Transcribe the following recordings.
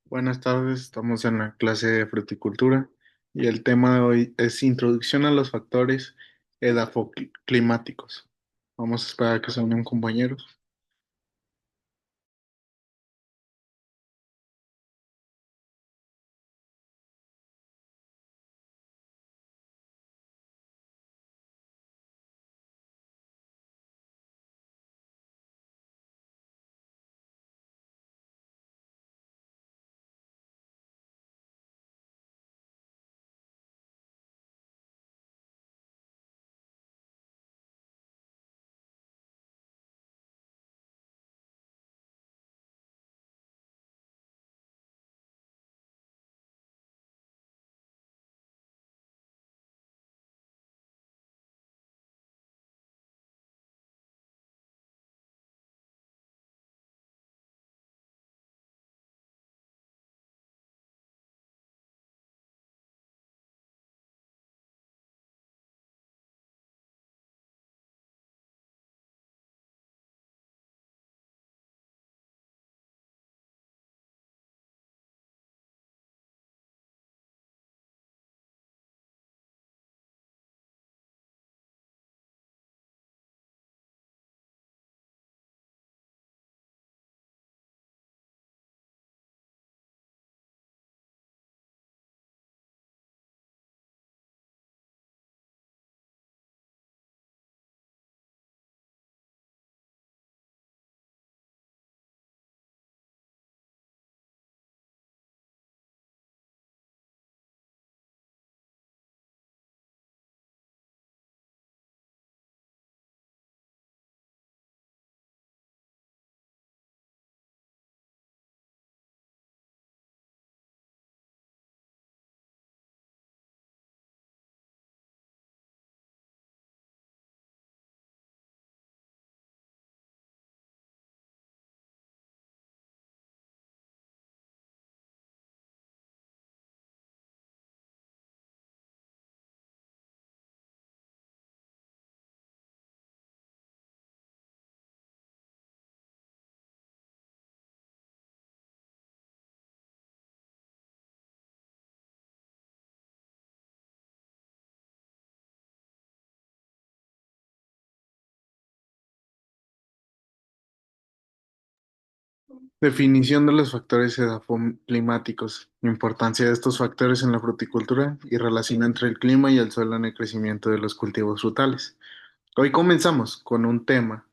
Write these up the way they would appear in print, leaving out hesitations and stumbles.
Buenas tardes, estamos en la clase de fruticultura y el tema de hoy es introducción a los factores edafoclimáticos. Vamos a esperar a que se unan compañeros. Definición de los factores edafoclimáticos, importancia de estos factores en la fruticultura y relación entre el clima y el suelo en el crecimiento de los cultivos frutales. Hoy comenzamos con un tema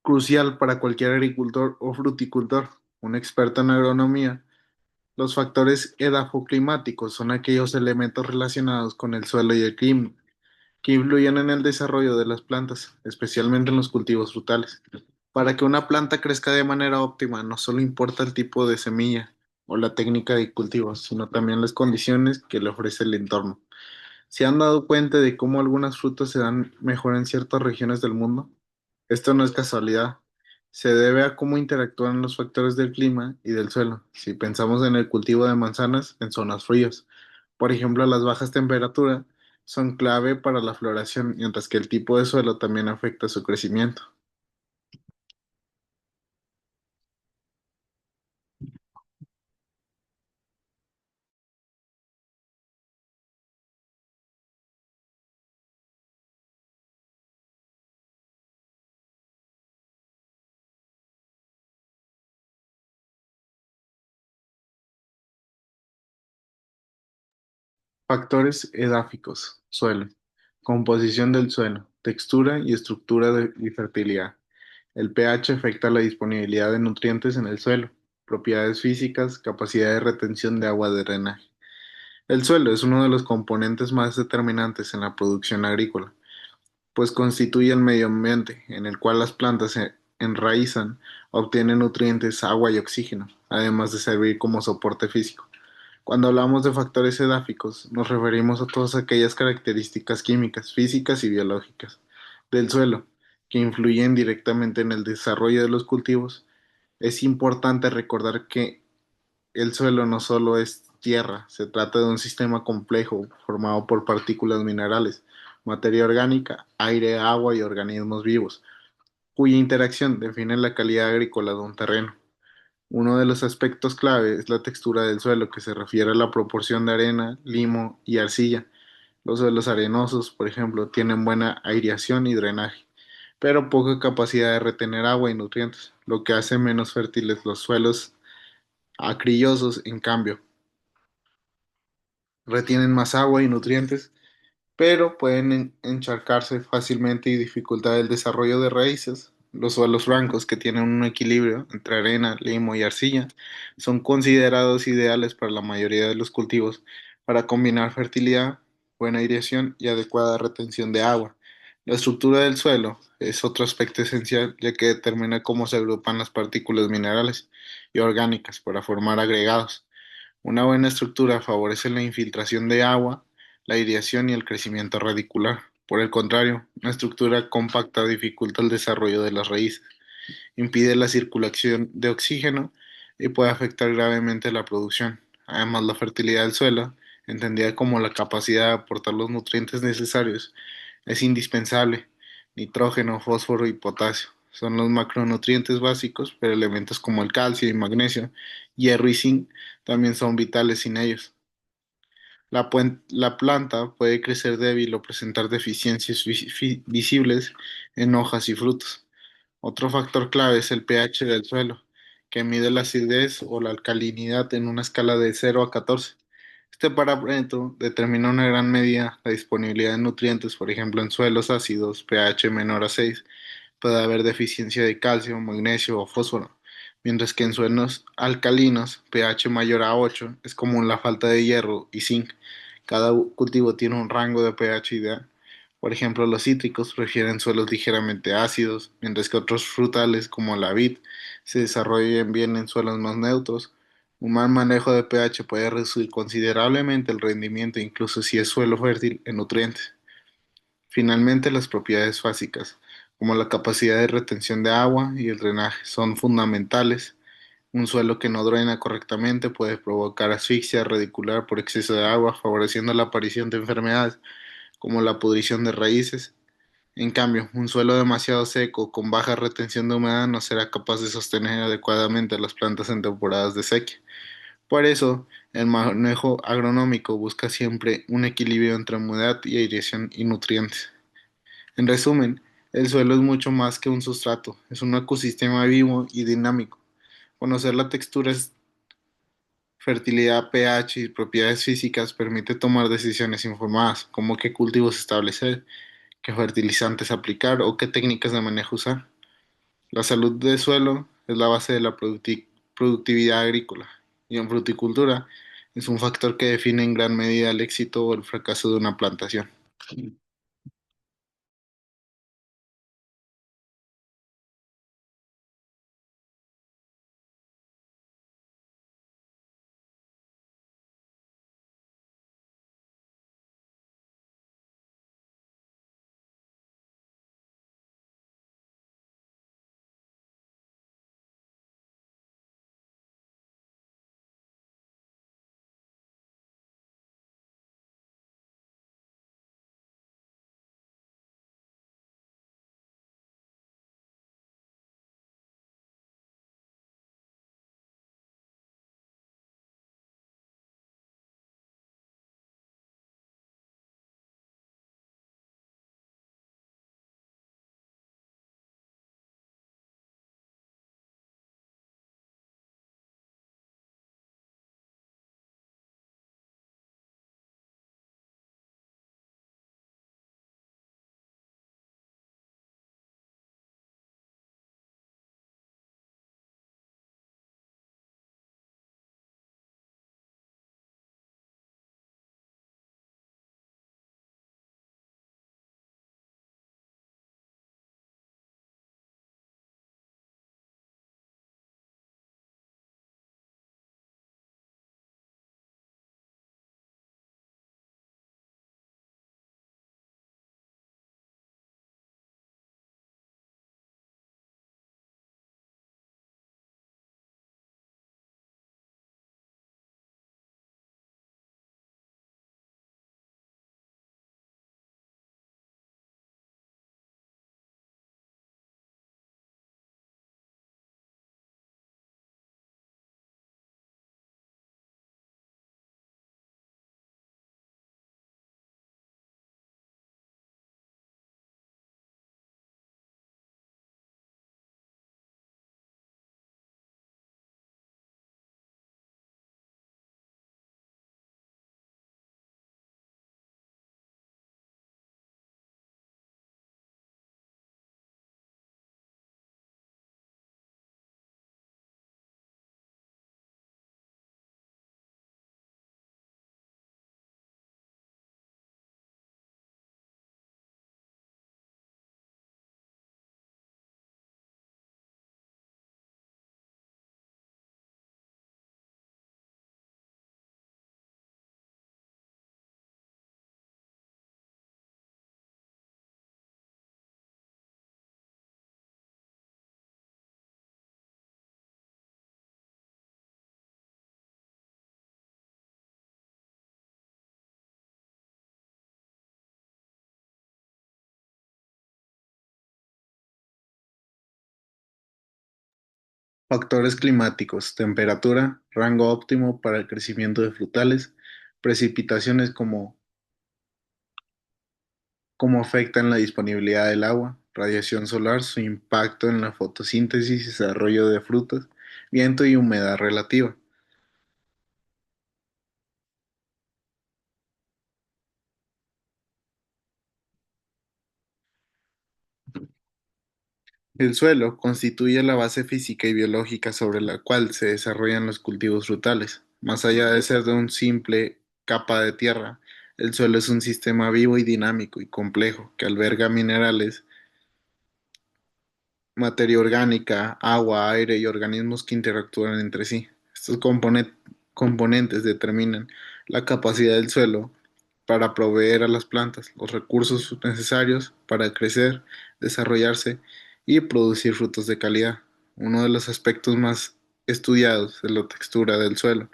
crucial para cualquier agricultor o fruticultor, un experto en agronomía. Los factores edafoclimáticos son aquellos elementos relacionados con el suelo y el clima que influyen en el desarrollo de las plantas, especialmente en los cultivos frutales. Para que una planta crezca de manera óptima, no solo importa el tipo de semilla o la técnica de cultivo, sino también las condiciones que le ofrece el entorno. ¿Se han dado cuenta de cómo algunas frutas se dan mejor en ciertas regiones del mundo? Esto no es casualidad. Se debe a cómo interactúan los factores del clima y del suelo. Si pensamos en el cultivo de manzanas en zonas frías, por ejemplo, las bajas temperaturas son clave para la floración, mientras que el tipo de suelo también afecta su crecimiento. Factores edáficos: suelo, composición del suelo, textura y estructura y fertilidad. El pH afecta la disponibilidad de nutrientes en el suelo, propiedades físicas, capacidad de retención de agua de drenaje. El suelo es uno de los componentes más determinantes en la producción agrícola, pues constituye el medio ambiente en el cual las plantas se enraizan, obtienen nutrientes, agua y oxígeno, además de servir como soporte físico. Cuando hablamos de factores edáficos, nos referimos a todas aquellas características químicas, físicas y biológicas del suelo que influyen directamente en el desarrollo de los cultivos. Es importante recordar que el suelo no solo es tierra, se trata de un sistema complejo formado por partículas minerales, materia orgánica, aire, agua y organismos vivos. cuya interacción define la calidad agrícola de un terreno. Uno de los aspectos clave es la textura del suelo, que se refiere a la proporción de arena, limo y arcilla. Los suelos arenosos, por ejemplo, tienen buena aireación y drenaje, pero poca capacidad de retener agua y nutrientes, lo que hace menos fértiles los suelos arcillosos. En cambio, retienen más agua y nutrientes, pero pueden encharcarse fácilmente y dificultar el desarrollo de raíces. Los suelos francos, que tienen un equilibrio entre arena, limo y arcilla, son considerados ideales para la mayoría de los cultivos para combinar fertilidad, buena aireación y adecuada retención de agua. La estructura del suelo es otro aspecto esencial, ya que determina cómo se agrupan las partículas minerales y orgánicas para formar agregados. Una buena estructura favorece la infiltración de agua, la aireación y el crecimiento radicular. Por el contrario, una estructura compacta dificulta el desarrollo de las raíces, impide la circulación de oxígeno y puede afectar gravemente la producción. Además, la fertilidad del suelo, entendida como la capacidad de aportar los nutrientes necesarios, es indispensable. Nitrógeno, fósforo y potasio son los macronutrientes básicos, pero elementos como el calcio y magnesio, hierro y zinc también son vitales sin ellos. La planta puede crecer débil o presentar deficiencias visibles en hojas y frutos. Otro factor clave es el pH del suelo, que mide la acidez o la alcalinidad en una escala de 0 a 14. Este parámetro determina en una gran medida la disponibilidad de nutrientes. Por ejemplo, en suelos ácidos, pH menor a 6, puede haber deficiencia de calcio, magnesio o fósforo, mientras que en suelos alcalinos, pH mayor a 8, es común la falta de hierro y zinc. Cada cultivo tiene un rango de pH ideal. Por ejemplo, los cítricos prefieren suelos ligeramente ácidos, mientras que otros frutales, como la vid, se desarrollan bien en suelos más neutros. Un mal manejo de pH puede reducir considerablemente el rendimiento, incluso si es suelo fértil en nutrientes. Finalmente, las propiedades básicas, como la capacidad de retención de agua y el drenaje, son fundamentales. Un suelo que no drena correctamente puede provocar asfixia radicular por exceso de agua, favoreciendo la aparición de enfermedades como la pudrición de raíces. En cambio, un suelo demasiado seco con baja retención de humedad no será capaz de sostener adecuadamente las plantas en temporadas de sequía. Por eso, el manejo agronómico busca siempre un equilibrio entre humedad y aireación y nutrientes. En resumen, el suelo es mucho más que un sustrato, es un ecosistema vivo y dinámico. Conocer la textura, fertilidad, pH y propiedades físicas permite tomar decisiones informadas, como qué cultivos establecer, qué fertilizantes aplicar o qué técnicas de manejo usar. La salud del suelo es la base de la productividad agrícola, y en fruticultura es un factor que define en gran medida el éxito o el fracaso de una plantación. Factores climáticos, temperatura, rango óptimo para el crecimiento de frutales, precipitaciones cómo afectan la disponibilidad del agua, radiación solar, su impacto en la fotosíntesis y desarrollo de frutas, viento y humedad relativa. El suelo constituye la base física y biológica sobre la cual se desarrollan los cultivos frutales. Más allá de ser de un simple capa de tierra, el suelo es un sistema vivo y dinámico y complejo que alberga minerales, materia orgánica, agua, aire y organismos que interactúan entre sí. Estos componentes determinan la capacidad del suelo para proveer a las plantas los recursos necesarios para crecer, desarrollarse y producir frutos de calidad. Uno de los aspectos más estudiados es la textura del suelo,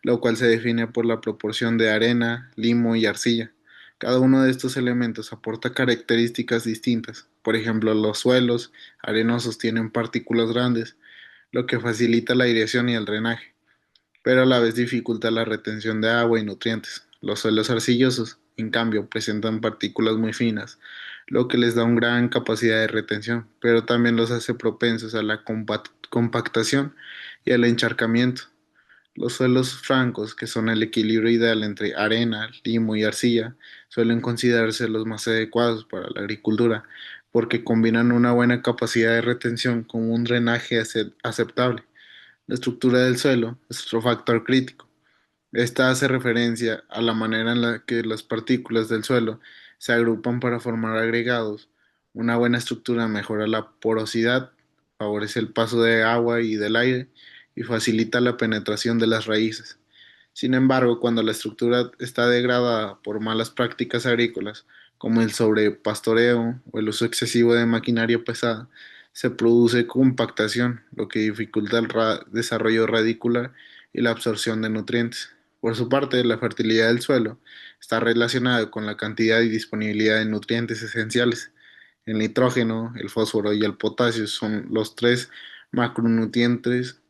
lo cual se define por la proporción de arena, limo y arcilla. Cada uno de estos elementos aporta características distintas. Por ejemplo, los suelos arenosos tienen partículas grandes, lo que facilita la aireación y el drenaje, pero a la vez dificulta la retención de agua y nutrientes. Los suelos arcillosos, en cambio, presentan partículas muy finas, lo que les da una gran capacidad de retención, pero también los hace propensos a la compactación y al encharcamiento. Los suelos francos, que son el equilibrio ideal entre arena, limo y arcilla, suelen considerarse los más adecuados para la agricultura, porque combinan una buena capacidad de retención con un drenaje aceptable. La estructura del suelo es otro factor crítico. Esta hace referencia a la manera en la que las partículas del suelo se agrupan para formar agregados. Una buena estructura mejora la porosidad, favorece el paso de agua y del aire y facilita la penetración de las raíces. Sin embargo, cuando la estructura está degradada por malas prácticas agrícolas, como el sobrepastoreo o el uso excesivo de maquinaria pesada, se produce compactación, lo que dificulta el desarrollo radicular y la absorción de nutrientes. Por su parte, la fertilidad del suelo está relacionada con la cantidad y disponibilidad de nutrientes esenciales. El nitrógeno, el fósforo y el potasio son los tres macronutrientes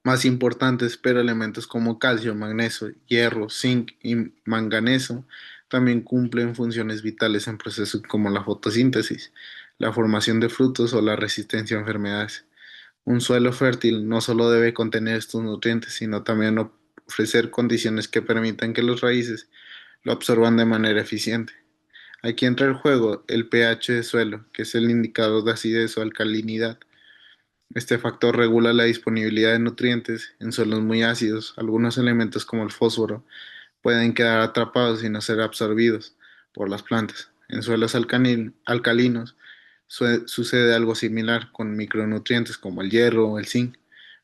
más importantes, pero elementos como calcio, magnesio, hierro, zinc y manganeso también cumplen funciones vitales en procesos como la fotosíntesis, la formación de frutos o la resistencia a enfermedades. Un suelo fértil no solo debe contener estos nutrientes, sino también ofrecer condiciones que permitan que las raíces lo absorban de manera eficiente. Aquí entra el juego el pH de suelo, que es el indicador de acidez o alcalinidad. Este factor regula la disponibilidad de nutrientes en suelos muy ácidos. Algunos elementos como el fósforo pueden quedar atrapados y no ser absorbidos por las plantas. En suelos alcalinos sucede algo similar con micronutrientes como el hierro o el zinc.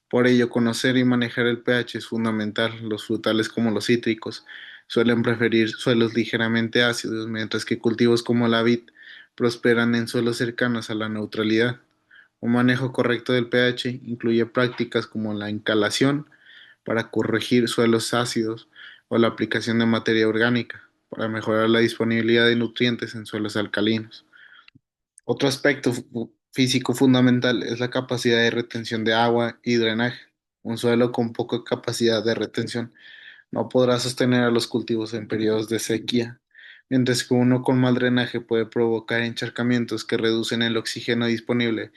Por ello, conocer y manejar el pH es fundamental. Los frutales como los cítricos suelen preferir suelos ligeramente ácidos, mientras que cultivos como la vid prosperan en suelos cercanos a la neutralidad. Un manejo correcto del pH incluye prácticas como la incalación para corregir suelos ácidos o la aplicación de materia orgánica para mejorar la disponibilidad de nutrientes en suelos alcalinos. Otro aspecto físico fundamental es la capacidad de retención de agua y drenaje. Un suelo con poca capacidad de retención no podrá sostener a los cultivos en periodos de sequía, mientras que uno con mal drenaje puede provocar encharcamientos que reducen el oxígeno disponible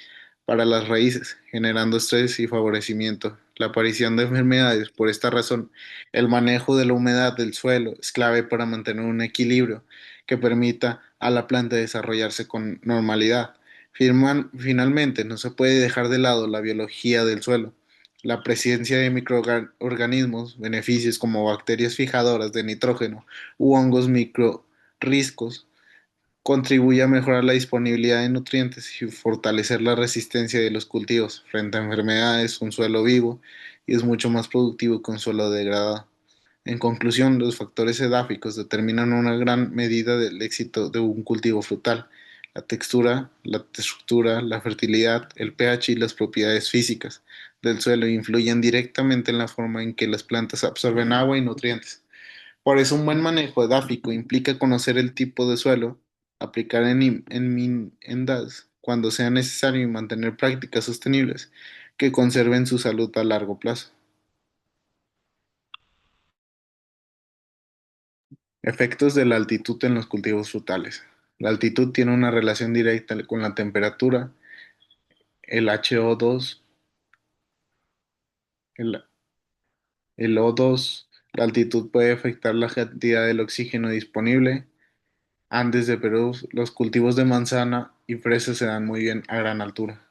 para las raíces, generando estrés y favorecimiento. La aparición de enfermedades. Por esta razón, el manejo de la humedad del suelo es clave para mantener un equilibrio que permita a la planta desarrollarse con normalidad. Finalmente, no se puede dejar de lado la biología del suelo. La presencia de microorganismos, beneficios como bacterias fijadoras de nitrógeno u hongos microrriscos, contribuye a mejorar la disponibilidad de nutrientes y fortalecer la resistencia de los cultivos frente a enfermedades. Un suelo vivo y es mucho más productivo que un suelo degradado. En conclusión, los factores edáficos determinan una gran medida del éxito de un cultivo frutal. La textura, la estructura, la fertilidad, el pH y las propiedades físicas del suelo influyen directamente en la forma en que las plantas absorben agua y nutrientes. Por eso un buen manejo edáfico implica conocer el tipo de suelo, aplicar enmiendas cuando sea necesario y mantener prácticas sostenibles que conserven su salud a largo plazo. Efectos de la altitud en los cultivos frutales. La altitud tiene una relación directa con la temperatura, el HO2, el, el O2. La altitud puede afectar la cantidad del oxígeno disponible. Andes de Perú, los cultivos de manzana y fresa se dan muy bien a gran altura.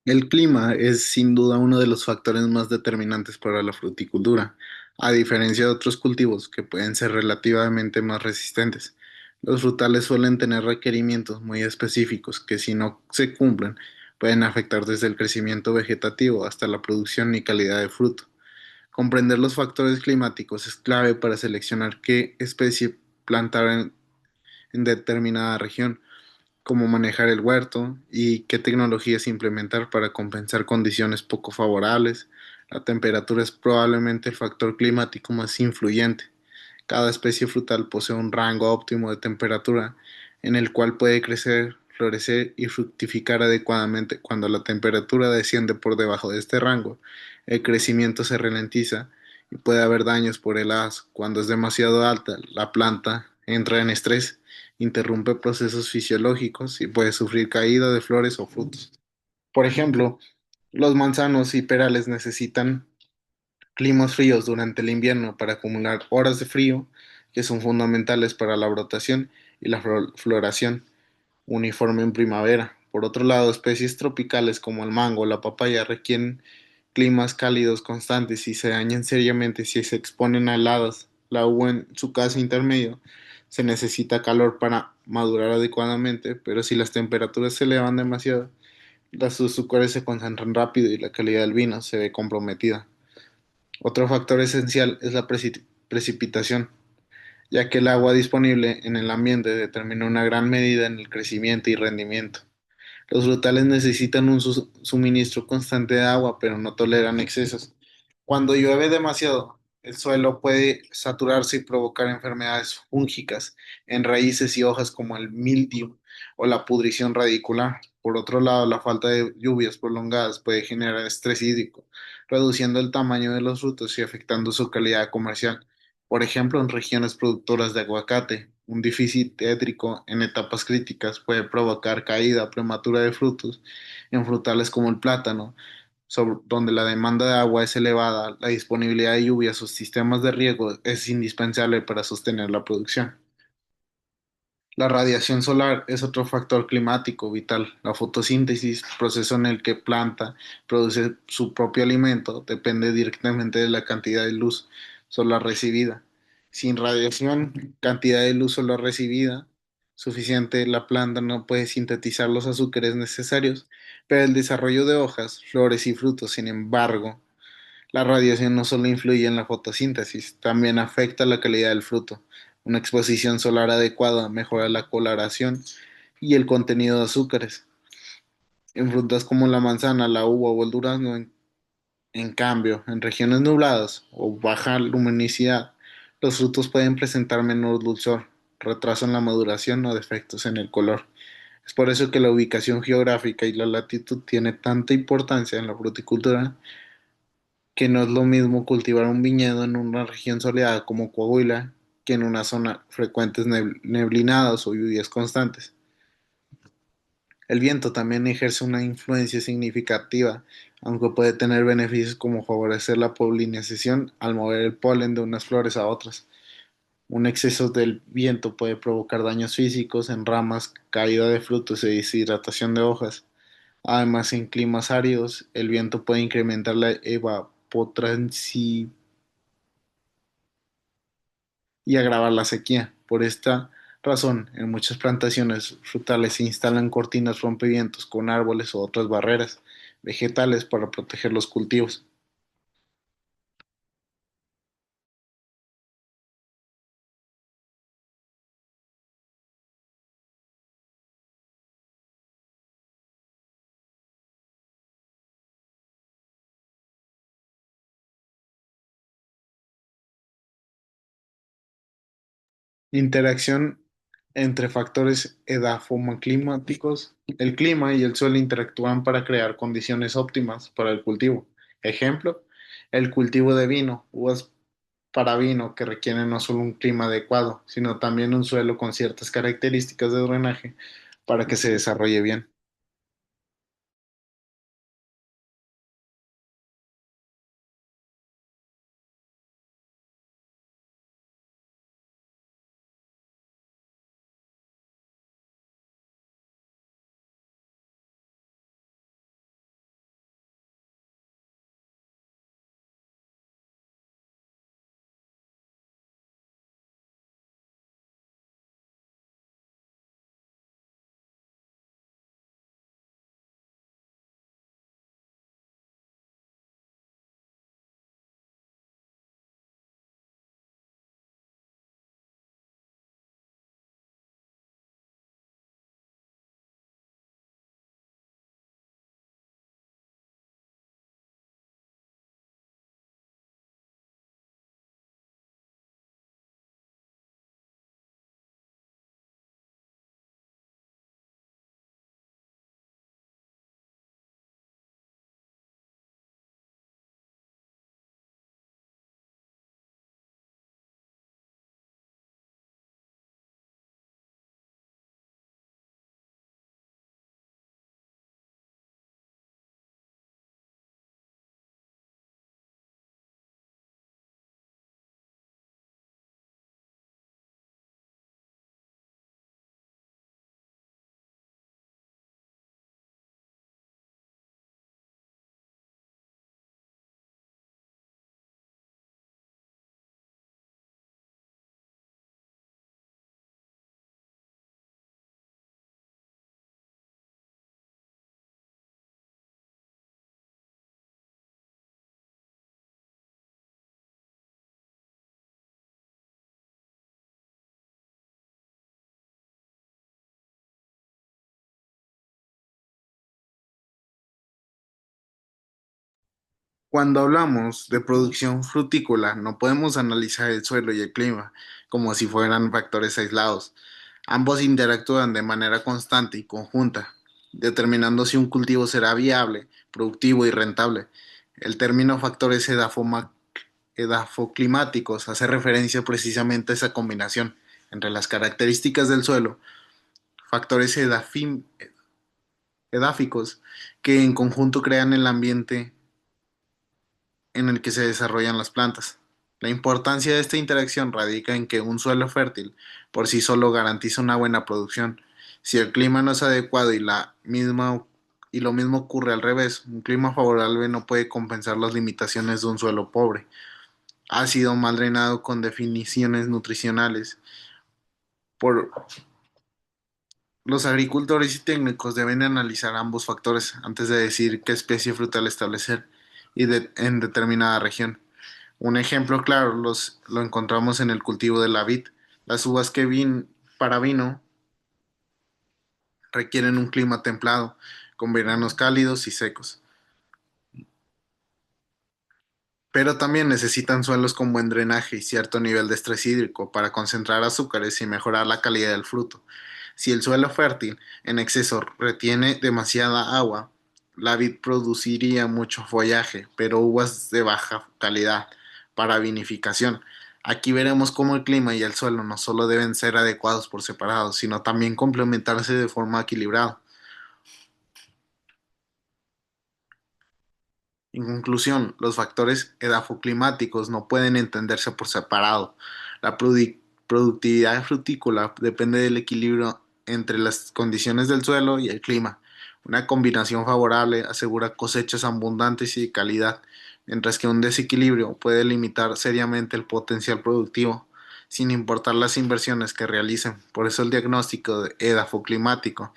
El clima es sin duda uno de los factores más determinantes para la fruticultura, a diferencia de otros cultivos que pueden ser relativamente más resistentes. Los frutales suelen tener requerimientos muy específicos que si no se cumplen pueden afectar desde el crecimiento vegetativo hasta la producción y calidad de fruto. Comprender los factores climáticos es clave para seleccionar qué especie plantar en determinada región, cómo manejar el huerto y qué tecnologías implementar para compensar condiciones poco favorables. La temperatura es probablemente el factor climático más influyente. Cada especie frutal posee un rango óptimo de temperatura en el cual puede crecer, florecer y fructificar adecuadamente. Cuando la temperatura desciende por debajo de este rango, el crecimiento se ralentiza y puede haber daños por heladas. Cuando es demasiado alta, la planta entra en estrés, interrumpe procesos fisiológicos y puede sufrir caída de flores o frutos. Por ejemplo, los manzanos y perales necesitan climas fríos durante el invierno para acumular horas de frío que son fundamentales para la brotación y la floración uniforme en primavera. Por otro lado, especies tropicales como el mango o la papaya requieren climas cálidos constantes y se dañan seriamente si se exponen a heladas. La uva en su caso intermedio se necesita calor para madurar adecuadamente, pero si las temperaturas se elevan demasiado, las azúcares se concentran rápido y la calidad del vino se ve comprometida. Otro factor esencial es la precipitación, ya que el agua disponible en el ambiente determina una gran medida en el crecimiento y rendimiento. Los frutales necesitan un suministro constante de agua, pero no toleran excesos. Cuando llueve demasiado, el suelo puede saturarse y provocar enfermedades fúngicas en raíces y hojas como el mildiu o la pudrición radicular. Por otro lado, la falta de lluvias prolongadas puede generar estrés hídrico, reduciendo el tamaño de los frutos y afectando su calidad comercial. Por ejemplo, en regiones productoras de aguacate, un déficit hídrico en etapas críticas puede provocar caída prematura de frutos en frutales como el plátano, donde la demanda de agua es elevada, la disponibilidad de lluvias o sistemas de riego es indispensable para sostener la producción. La radiación solar es otro factor climático vital. La fotosíntesis, proceso en el que planta produce su propio alimento, depende directamente de la cantidad de luz solar recibida. Sin radiación, cantidad de luz solar recibida suficiente, la planta no puede sintetizar los azúcares necesarios, pero el desarrollo de hojas, flores y frutos, sin embargo, la radiación no solo influye en la fotosíntesis, también afecta la calidad del fruto. Una exposición solar adecuada mejora la coloración y el contenido de azúcares. En frutas como la manzana, la uva o el durazno, en cambio, en regiones nubladas o baja luminosidad, los frutos pueden presentar menor dulzor, retraso en la maduración o defectos en el color. Es por eso que la ubicación geográfica y la latitud tiene tanta importancia en la fruticultura, que no es lo mismo cultivar un viñedo en una región soleada como Coahuila que en una zona frecuentes neblinadas o lluvias constantes. El viento también ejerce una influencia significativa, aunque puede tener beneficios como favorecer la polinización al mover el polen de unas flores a otras. Un exceso del viento puede provocar daños físicos en ramas, caída de frutos y deshidratación de hojas. Además, en climas áridos, el viento puede incrementar la evapotranspiración y agravar la sequía. Por esta razón, en muchas plantaciones frutales se instalan cortinas rompevientos con árboles o otras barreras vegetales para proteger los cultivos. Interacción entre factores edafomoclimáticos. El clima y el suelo interactúan para crear condiciones óptimas para el cultivo. Ejemplo, el cultivo de vino, uvas para vino que requieren no solo un clima adecuado, sino también un suelo con ciertas características de drenaje para que se desarrolle bien. Cuando hablamos de producción frutícola, no podemos analizar el suelo y el clima como si fueran factores aislados. Ambos interactúan de manera constante y conjunta, determinando si un cultivo será viable, productivo y rentable. El término factores edafoclimáticos hace referencia precisamente a esa combinación entre las características del suelo, factores edáficos, que en conjunto crean el ambiente en el que se desarrollan las plantas. La importancia de esta interacción radica en que un suelo fértil por sí solo garantiza una buena producción. Si el clima no es adecuado y lo mismo ocurre al revés, un clima favorable no puede compensar las limitaciones de un suelo pobre, ácido, mal drenado con definiciones nutricionales. Por los agricultores y técnicos deben analizar ambos factores antes de decir qué especie frutal establecer en determinada región. Un ejemplo claro lo encontramos en el cultivo de la vid. Las uvas para vino requieren un clima templado, con veranos cálidos y secos. Pero también necesitan suelos con buen drenaje y cierto nivel de estrés hídrico para concentrar azúcares y mejorar la calidad del fruto. Si el suelo fértil en exceso retiene demasiada agua, la vid produciría mucho follaje, pero uvas de baja calidad para vinificación. Aquí veremos cómo el clima y el suelo no solo deben ser adecuados por separado, sino también complementarse de forma equilibrada. En conclusión, los factores edafoclimáticos no pueden entenderse por separado. La productividad frutícola depende del equilibrio entre las condiciones del suelo y el clima. Una combinación favorable asegura cosechas abundantes y de calidad, mientras que un desequilibrio puede limitar seriamente el potencial productivo, sin importar las inversiones que realicen. Por eso el diagnóstico edafoclimático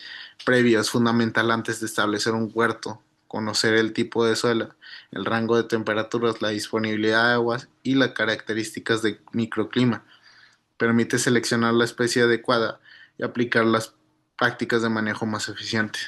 previo es fundamental antes de establecer un huerto, conocer el tipo de suelo, el rango de temperaturas, la disponibilidad de aguas y las características del microclima. Permite seleccionar la especie adecuada y aplicar las prácticas de manejo más eficientes.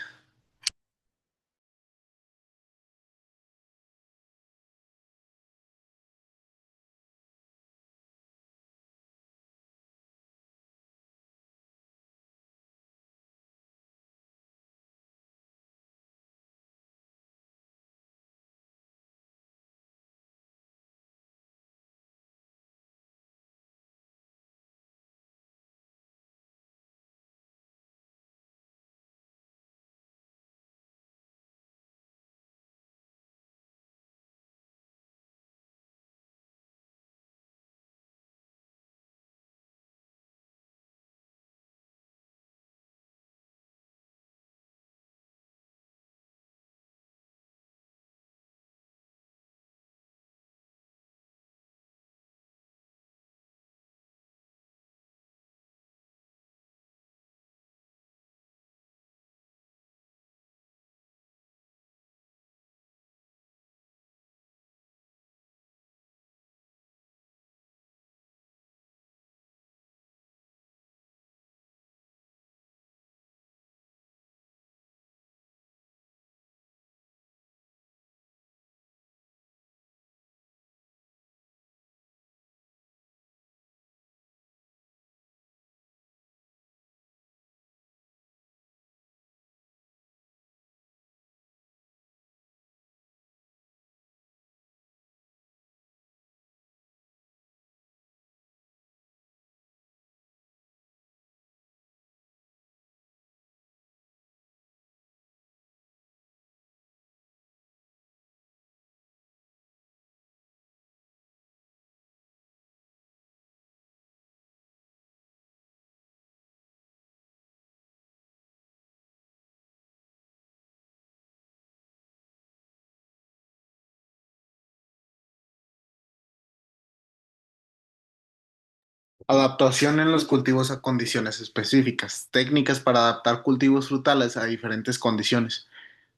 Adaptación en los cultivos a condiciones específicas. Técnicas para adaptar cultivos frutales a diferentes condiciones.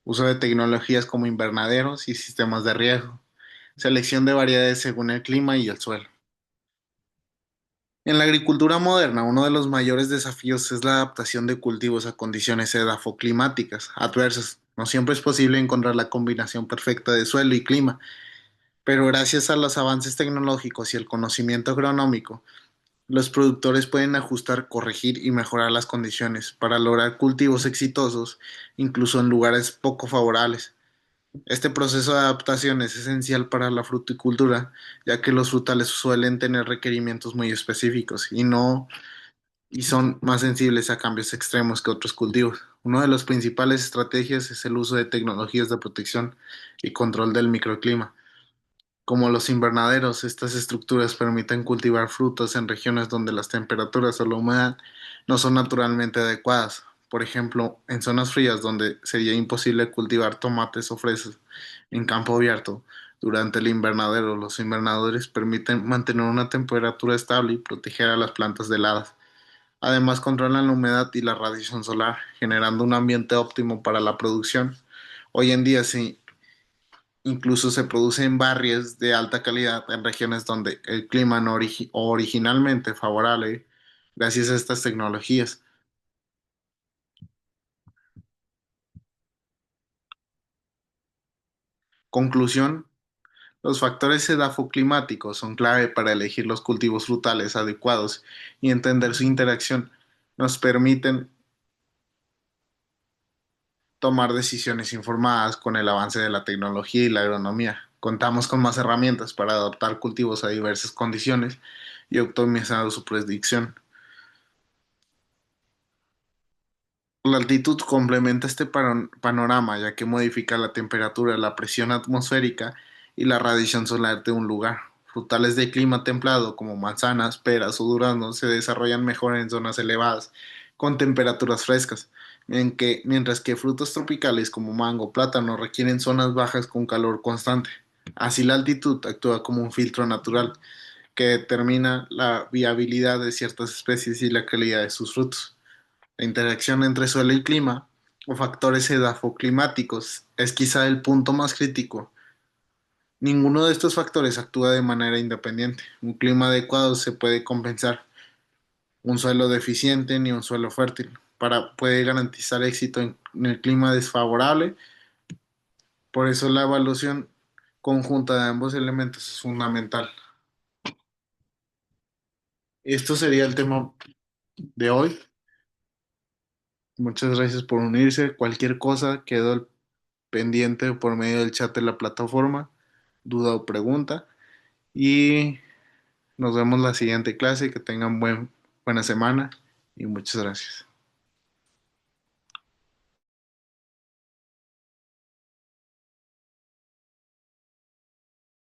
Uso de tecnologías como invernaderos y sistemas de riego. Selección de variedades según el clima y el suelo. En la agricultura moderna, uno de los mayores desafíos es la adaptación de cultivos a condiciones edafoclimáticas adversas. No siempre es posible encontrar la combinación perfecta de suelo y clima, pero gracias a los avances tecnológicos y el conocimiento agronómico, los productores pueden ajustar, corregir y mejorar las condiciones para lograr cultivos exitosos, incluso en lugares poco favorables. Este proceso de adaptación es esencial para la fruticultura, ya que los frutales suelen tener requerimientos muy específicos y son más sensibles a cambios extremos que otros cultivos. Una de las principales estrategias es el uso de tecnologías de protección y control del microclima. Como los invernaderos, estas estructuras permiten cultivar frutas en regiones donde las temperaturas o la humedad no son naturalmente adecuadas. Por ejemplo, en zonas frías donde sería imposible cultivar tomates o fresas en campo abierto. Durante el invernadero, los invernadores permiten mantener una temperatura estable y proteger a las plantas de heladas. Además, controlan la humedad y la radiación solar, generando un ambiente óptimo para la producción. Hoy en día, sí, incluso se producen barrios de alta calidad en regiones donde el clima no originalmente favorable gracias a estas tecnologías. Conclusión, los factores edafoclimáticos son clave para elegir los cultivos frutales adecuados y entender su interacción. Nos permiten tomar decisiones informadas con el avance de la tecnología y la agronomía. Contamos con más herramientas para adaptar cultivos a diversas condiciones y optimizar su predicción. La altitud complementa este panorama ya que modifica la temperatura, la presión atmosférica y la radiación solar de un lugar. Frutales de clima templado como manzanas, peras o duraznos se desarrollan mejor en zonas elevadas con temperaturas frescas, mientras que frutos tropicales como mango o plátano requieren zonas bajas con calor constante. Así la altitud actúa como un filtro natural que determina la viabilidad de ciertas especies y la calidad de sus frutos. La interacción entre suelo y clima, o factores edafoclimáticos, es quizá el punto más crítico. Ninguno de estos factores actúa de manera independiente. Un clima adecuado se puede compensar, un suelo deficiente ni un suelo fértil. Puede garantizar éxito en el clima desfavorable. Por eso la evaluación conjunta de ambos elementos es fundamental. Esto sería el tema de hoy. Muchas gracias por unirse. Cualquier cosa quedó al pendiente por medio del chat de la plataforma, duda o pregunta. Y nos vemos la siguiente clase. Que tengan buena semana y muchas gracias.